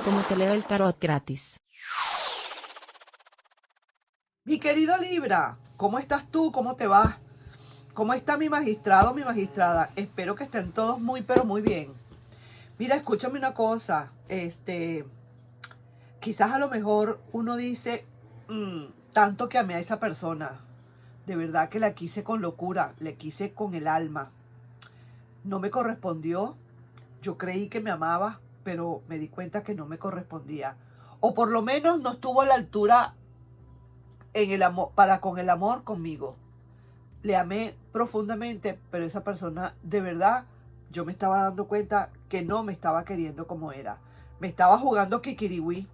como te leo el tarot gratis. Mi querido Libra, ¿cómo estás tú? ¿Cómo te va? ¿Cómo está mi magistrado, mi magistrada? Espero que estén todos muy, pero muy bien. Mira, escúchame una cosa. Quizás a lo mejor uno dice, tanto que amé a esa persona. De verdad que la quise con locura, le quise con el alma. No me correspondió. Yo creí que me amaba, pero me di cuenta que no me correspondía. O por lo menos no estuvo a la altura en el amor, para con el amor conmigo. Le amé profundamente, pero esa persona de verdad, yo me estaba dando cuenta que no me estaba queriendo como era. Me estaba jugando kikiriwí,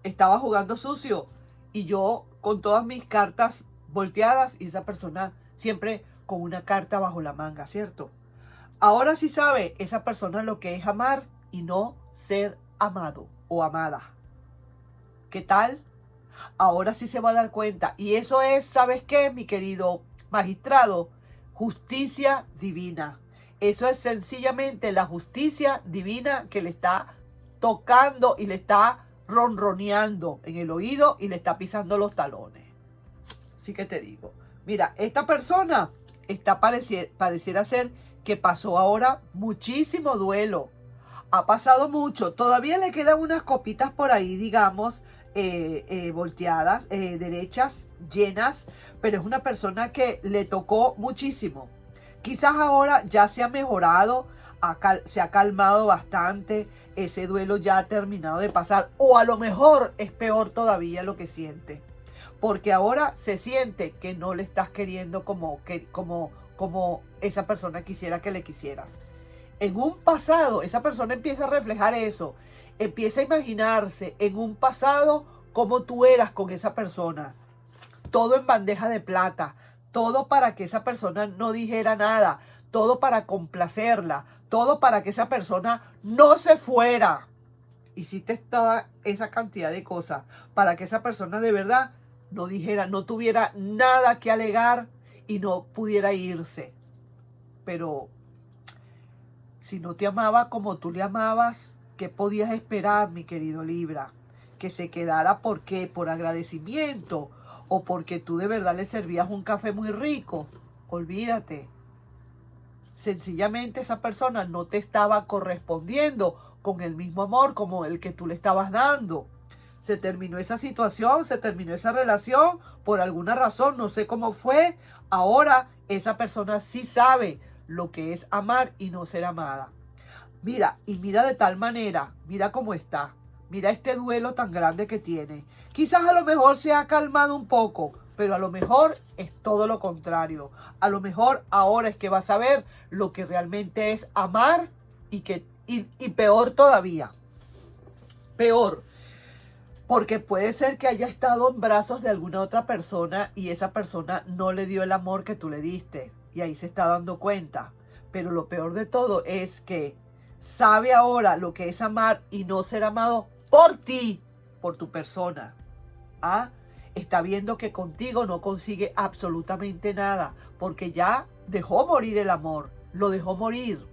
estaba jugando sucio y yo con todas mis cartas volteadas y esa persona siempre con una carta bajo la manga, ¿cierto? Ahora sí sabe esa persona lo que es amar y no ser amado o amada. ¿Qué tal? Ahora sí se va a dar cuenta. Y eso es, ¿sabes qué, mi querido magistrado? Justicia divina. Eso es sencillamente la justicia divina que le está tocando y le está ronroneando en el oído y le está pisando los talones. Así que te digo, mira, esta persona pareciera ser que pasó ahora muchísimo duelo. Ha pasado mucho. Todavía le quedan unas copitas por ahí, digamos, volteadas, derechas, llenas, pero es una persona que le tocó muchísimo. Quizás ahora ya se ha mejorado, se ha calmado bastante, ese duelo ya ha terminado de pasar, o a lo mejor es peor todavía lo que siente, porque ahora se siente que no le estás queriendo como esa persona quisiera que le quisieras. En un pasado, esa persona empieza a reflejar eso, empieza a imaginarse en un pasado cómo tú eras con esa persona. Todo en bandeja de plata, todo para que esa persona no dijera nada, todo para complacerla, todo para que esa persona no se fuera. Hiciste toda esa cantidad de cosas para que esa persona de verdad no dijera, no tuviera nada que alegar y no pudiera irse. Pero si no te amaba como tú le amabas, ¿qué podías esperar, mi querido Libra? Que se quedara, ¿por qué? ¿Por agradecimiento? ¿O porque tú de verdad le servías un café muy rico? Olvídate. Sencillamente esa persona no te estaba correspondiendo con el mismo amor como el que tú le estabas dando. Se terminó esa situación, se terminó esa relación por alguna razón, no sé cómo fue. Ahora esa persona sí sabe lo que es amar y no ser amada. Mira, y mira de tal manera, mira cómo está. Mira este duelo tan grande que tiene. Quizás a lo mejor se ha calmado un poco, pero a lo mejor es todo lo contrario. A lo mejor ahora es que vas a ver lo que realmente es amar y peor todavía. Peor. Porque puede ser que haya estado en brazos de alguna otra persona y esa persona no le dio el amor que tú le diste. Y ahí se está dando cuenta. Pero lo peor de todo es que sabe ahora lo que es amar y no ser amado por ti, por tu persona. ¿Ah? Está viendo que contigo no consigue absolutamente nada, porque ya dejó morir el amor, lo dejó morir.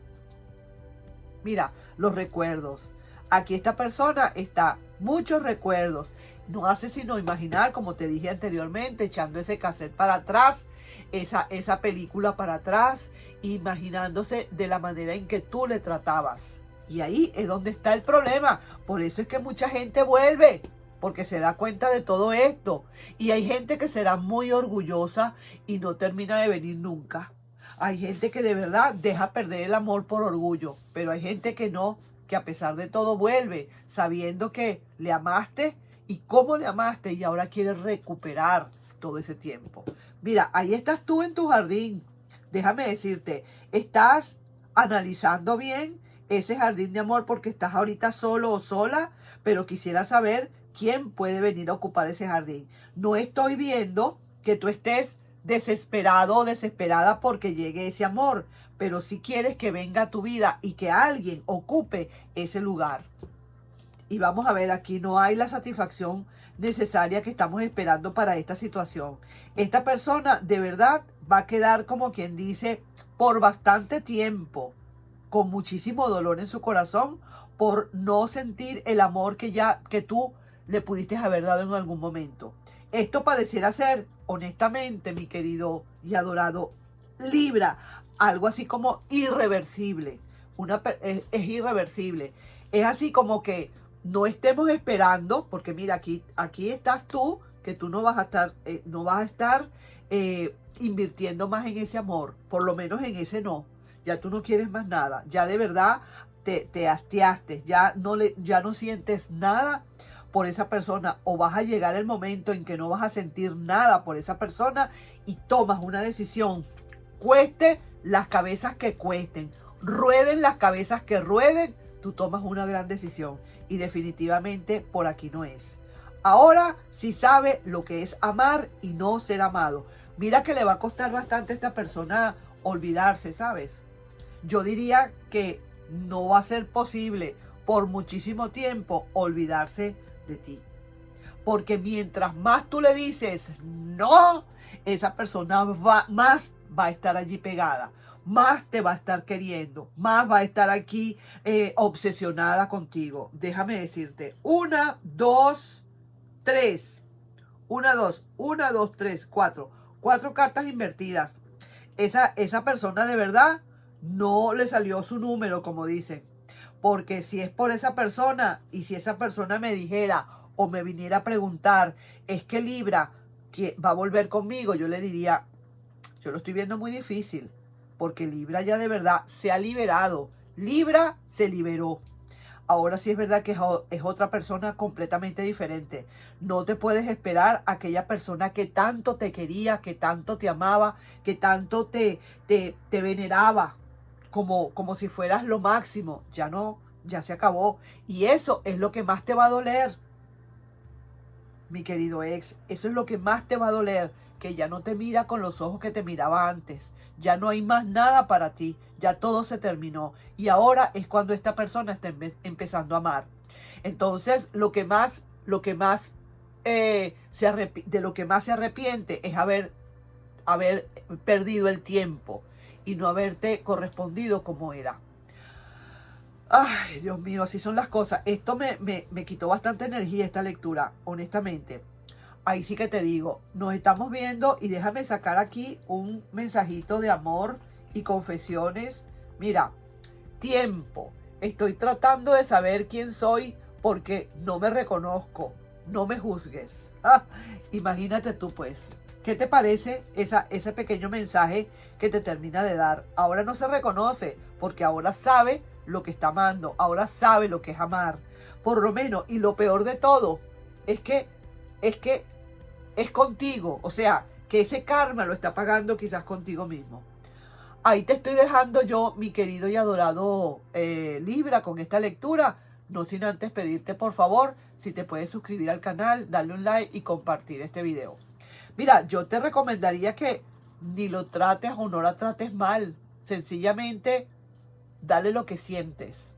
Mira, los recuerdos. Aquí esta persona está muchos recuerdos. No hace sino imaginar, como te dije anteriormente, echando ese cassette para atrás, esa película para atrás, imaginándose de la manera en que tú le tratabas. Y ahí es donde está el problema. Por eso es que mucha gente vuelve, porque se da cuenta de todo esto. Y hay gente que será muy orgullosa y no termina de venir nunca. Hay gente que de verdad deja perder el amor por orgullo, pero hay gente que no, que a pesar de todo vuelve, sabiendo que le amaste y cómo le amaste y ahora quiere recuperar todo ese tiempo. Mira, ahí estás tú en tu jardín. Déjame decirte, estás analizando bien ese jardín de amor porque estás ahorita solo o sola, pero quisiera saber quién puede venir a ocupar ese jardín. No estoy viendo que tú estés desesperado o desesperada porque llegue ese amor, pero si quieres que venga a tu vida y que alguien ocupe ese lugar. Y vamos a ver, aquí no hay la satisfacción necesaria que estamos esperando para esta situación. Esta persona de verdad va a quedar, como quien dice, por bastante tiempo. con muchísimo dolor en su corazón por no sentir el amor que tú le pudiste haber dado en algún momento. Esto pareciera ser, honestamente, mi querido y adorado Libra, algo así como irreversible. Es irreversible. Es así como que no estemos esperando, porque mira, aquí estás tú, que tú no vas a estar invirtiendo más en ese amor, por lo menos en ese no. Ya tú no quieres más nada, ya de verdad te hastiaste, ya no sientes nada por esa persona, o vas a llegar el momento en que no vas a sentir nada por esa persona y tomas una decisión, cueste las cabezas que cuesten, rueden las cabezas que rueden, tú tomas una gran decisión y definitivamente por aquí no es. Ahora sí sabe lo que es amar y no ser amado. Mira que le va a costar bastante a esta persona olvidarse, ¿sabes? Yo diría que no va a ser posible por muchísimo tiempo olvidarse de ti. Porque mientras más tú le dices no, esa persona más va a estar allí pegada, más te va a estar queriendo, más va a estar aquí obsesionada contigo. Déjame decirte, 1, 2, 3. 1, 2, 1, 2, 3, 4. 4 cartas invertidas. Esa persona de verdad no le salió su número, como dicen. Porque si es por esa persona y si esa persona me dijera o me viniera a preguntar, es que Libra que va a volver conmigo, yo le diría, yo lo estoy viendo muy difícil. Porque Libra ya de verdad se ha liberado. Libra se liberó. Ahora sí es verdad que es otra persona completamente diferente. No te puedes esperar a aquella persona que tanto te quería, que tanto te amaba, que tanto te veneraba, como si fueras lo máximo. Ya no, ya se acabó. Y eso es lo que más te va a doler, mi querido ex. Eso es lo que más te va a doler, que ya no te mira con los ojos que te miraba antes. Ya no hay más nada para ti. Ya todo se terminó. Y ahora es cuando esta persona está empezando a amar. Entonces, de lo que más se arrepiente es haber perdido el tiempo y no haberte correspondido como era. Ay, Dios mío, así son las cosas. Esto me quitó bastante energía esta lectura, honestamente. Ahí sí que te digo, nos estamos viendo y déjame sacar aquí un mensajito de amor y confesiones. Mira, tiempo. Estoy tratando de saber quién soy porque no me reconozco. No me juzgues. Ah, imagínate tú pues. ¿Qué te parece ese pequeño mensaje que te termina de dar? Ahora no se reconoce porque ahora sabe lo que está amando. Ahora sabe lo que es amar. Por lo menos, y lo peor de todo, es que es contigo. O sea, que ese karma lo está pagando quizás contigo mismo. Ahí te estoy dejando yo, mi querido y adorado Libra, con esta lectura. No sin antes pedirte, por favor, si te puedes suscribir al canal, darle un like y compartir este video. Mira, yo te recomendaría que ni lo trates o no la trates mal. Sencillamente, dale lo que sientes.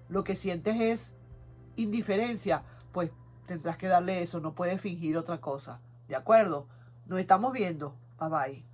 Lo que sientes es indiferencia, pues tendrás que darle eso. No puedes fingir otra cosa. ¿De acuerdo? Nos estamos viendo. Bye bye.